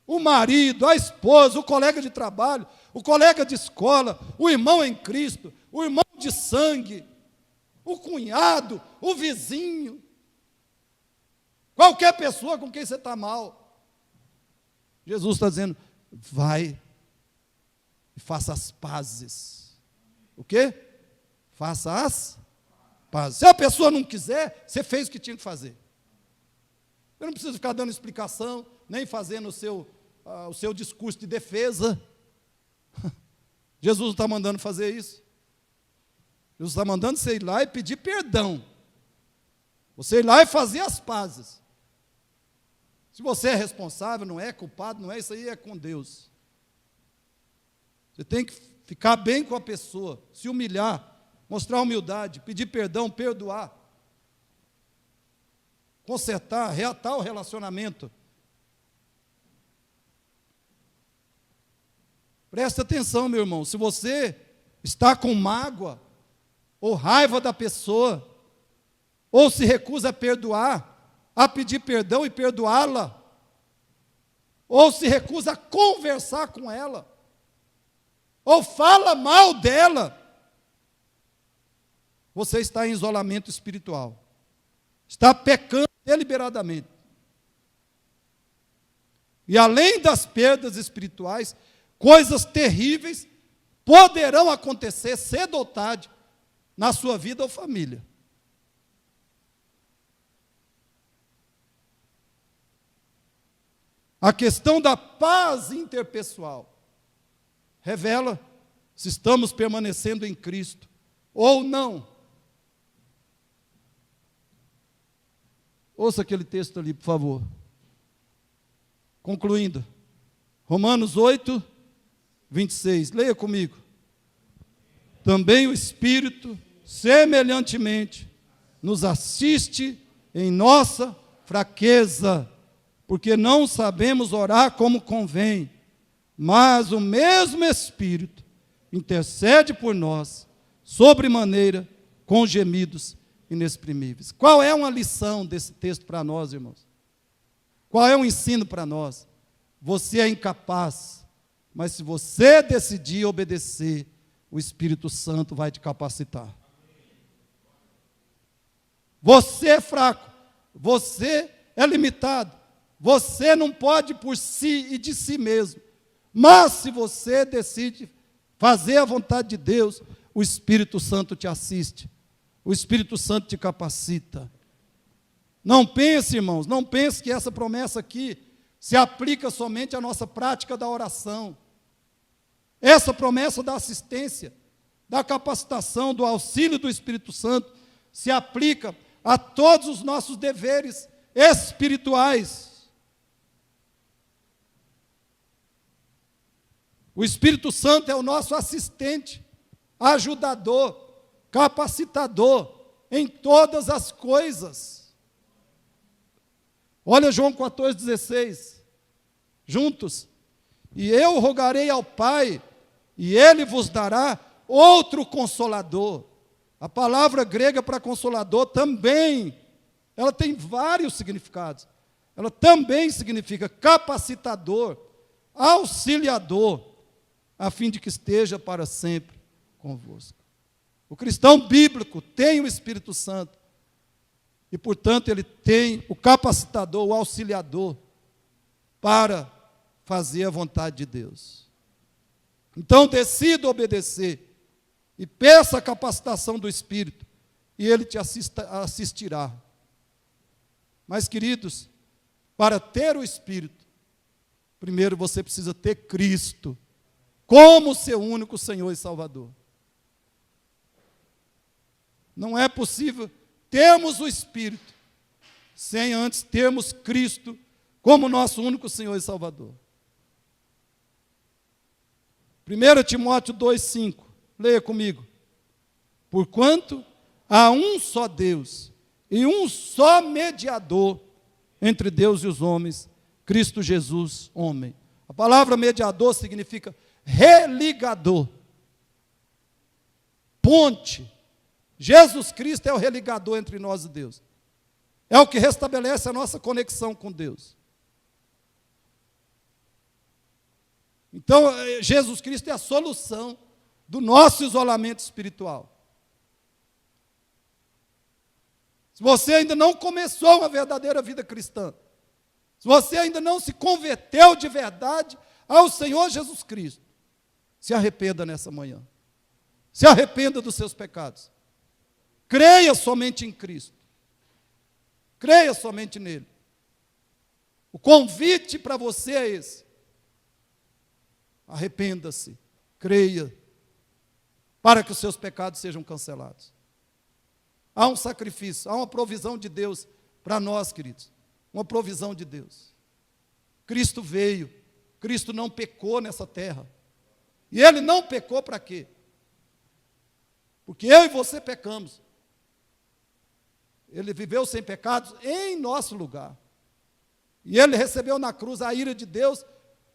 o marido, a esposa, o colega de trabalho, o colega de escola, o irmão em Cristo, o irmão de sangue, o cunhado, o vizinho, qualquer pessoa com quem você está mal. Jesus está dizendo: vai e faça as pazes. O quê? Faça as pazes. Se a pessoa não quiser, você fez o que tinha que fazer. Você não precisa ficar dando explicação, nem fazendo o seu discurso de defesa. Jesus não está mandando fazer isso. Jesus está mandando você ir lá e pedir perdão. Você ir lá e fazer as pazes. Se você é responsável, não é culpado, não é, isso aí é com Deus. Você tem que ficar bem com a pessoa, se humilhar, mostrar humildade, pedir perdão, perdoar, consertar, reatar o relacionamento. Preste atenção, meu irmão, se você está com mágoa ou raiva da pessoa, ou se recusa a perdoar, a pedir perdão e perdoá-la, ou se recusa a conversar com ela, ou fala mal dela, você está em isolamento espiritual, está pecando deliberadamente. E além das perdas espirituais, coisas terríveis poderão acontecer cedo ou tarde na sua vida ou família. A questão da paz interpessoal revela se estamos permanecendo em Cristo ou não. Ouça aquele texto ali, por favor. Concluindo. Romanos 8, 26. Leia comigo. Também o Espírito, semelhantemente, nos assiste em nossa fraqueza, porque não sabemos orar como convém, mas o mesmo Espírito intercede por nós, sobremaneira, com gemidos inexprimíveis. Qual é uma lição desse texto para nós, irmãos? Qual é um ensino para nós? Você é incapaz, mas se você decidir obedecer, o Espírito Santo vai te capacitar. Você é fraco, você é limitado, você não pode por si e de si mesmo. Mas se você decide fazer a vontade de Deus, o Espírito Santo te assiste, o Espírito Santo te capacita. Não pense, irmãos, não pense que essa promessa aqui se aplica somente à nossa prática da oração. Essa promessa da assistência, da capacitação, do auxílio do Espírito Santo, se aplica a todos os nossos deveres espirituais. O Espírito Santo é o nosso assistente, ajudador, capacitador em todas as coisas. Olha João 14,16. Juntos. E eu rogarei ao Pai, e Ele vos dará outro Consolador. A palavra grega para Consolador também, ela tem vários significados. Ela também significa capacitador, auxiliador, a fim de que esteja para sempre convosco. O cristão bíblico tem o Espírito Santo, e, portanto, ele tem o capacitador, o auxiliador, para fazer a vontade de Deus. Então, decida obedecer, e peça a capacitação do Espírito, e Ele te assistirá. Mas, queridos, para ter o Espírito, primeiro você precisa ter Cristo, como seu único Senhor e Salvador. Não é possível termos o Espírito, sem antes termos Cristo, como nosso único Senhor e Salvador. 1 Timóteo 2,5, leia comigo. Porquanto há um só Deus e um só mediador entre Deus e os homens, Cristo Jesus, homem. A palavra mediador significa religador, ponte. Jesus Cristo é o religador entre nós e Deus. É o que restabelece a nossa conexão com Deus. Então, Jesus Cristo é a solução do nosso isolamento espiritual. Se você ainda não começou uma verdadeira vida cristã, se você ainda não se converteu de verdade ao Senhor Jesus Cristo, se arrependa nessa manhã. Se arrependa dos seus pecados. Creia somente em Cristo. Creia somente nele. O convite para você é esse. Arrependa-se, creia, para que os seus pecados sejam cancelados. Há um sacrifício, há uma provisão de Deus para nós, queridos. Uma provisão de Deus. Cristo veio, Cristo não pecou nessa terra. E Ele não pecou para quê? Porque eu e você pecamos. Ele viveu sem pecados em nosso lugar. E Ele recebeu na cruz a ira de Deus,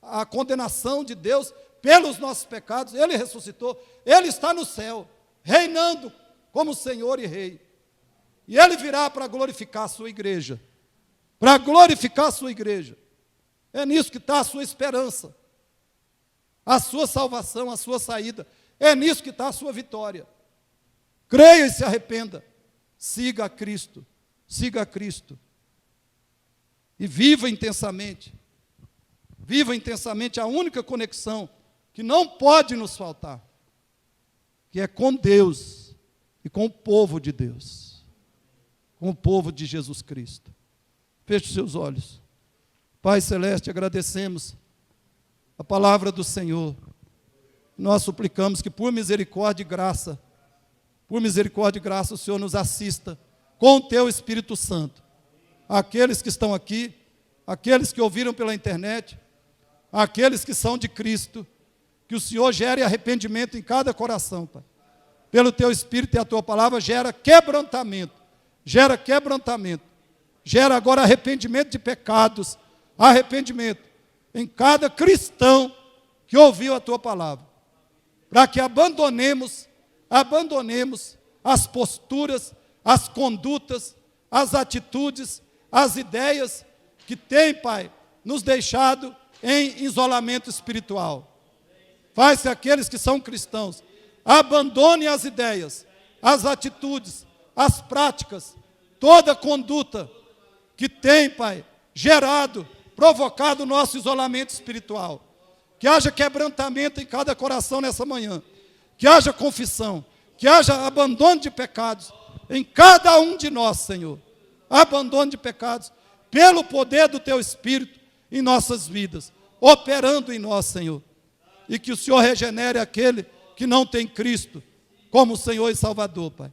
a condenação de Deus pelos nossos pecados. Ele ressuscitou, Ele está no céu, reinando como Senhor e Rei. E Ele virá para glorificar a sua igreja. Para glorificar a sua igreja. É nisso que está a sua esperança, a sua salvação, a sua saída. É nisso que está a sua vitória. Creia e se arrependa. Siga a Cristo. Siga a Cristo. E viva intensamente. Viva intensamente a única conexão que não pode nos faltar, que é com Deus e com o povo de Deus, com o povo de Jesus Cristo. Feche os seus olhos. Pai Celeste, agradecemos a palavra do Senhor. Nós suplicamos que por misericórdia e graça, o Senhor nos assista com o Teu Espírito Santo. Aqueles que estão aqui, aqueles que ouviram pela internet, aqueles que são de Cristo, que o Senhor gere arrependimento em cada coração, Pai. Pelo Teu Espírito e a Tua palavra gera quebrantamento, gera agora arrependimento de pecados, arrependimento em cada cristão que ouviu a Tua palavra, para que abandonemos as posturas, as condutas, as atitudes, as ideias que tem, Pai, nos deixado em isolamento espiritual. Faz-se aqueles que são cristãos abandone as ideias, as atitudes, as práticas, toda conduta que tem, Pai, gerado, provocado o nosso isolamento espiritual. Que haja quebrantamento em cada coração nessa manhã, que haja confissão, que haja abandono de pecados em cada um de nós, Senhor. Abandono de pecados pelo poder do Teu Espírito em nossas vidas, operando em nós, Senhor. E que o Senhor regenere aquele que não tem Cristo como Senhor e Salvador, Pai.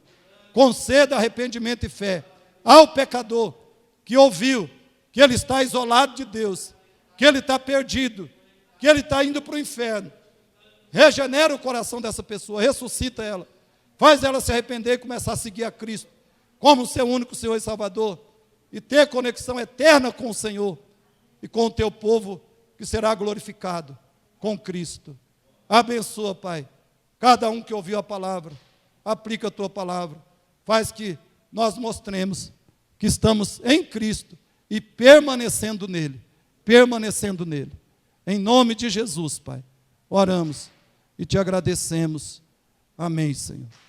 Conceda arrependimento e fé ao pecador que ouviu que ele está isolado de Deus, que ele está perdido, que ele está indo para o inferno. Regenera o coração dessa pessoa, ressuscita ela, faz ela se arrepender e começar a seguir a Cristo como seu único Senhor e Salvador, e ter conexão eterna com o Senhor e com o Teu povo que será glorificado com Cristo. Abençoa, Pai, cada um que ouviu a palavra, aplica a Tua palavra, faz que nós mostremos que estamos em Cristo e permanecendo nele, Em nome de Jesus, Pai, oramos e Te agradecemos. Amém, Senhor.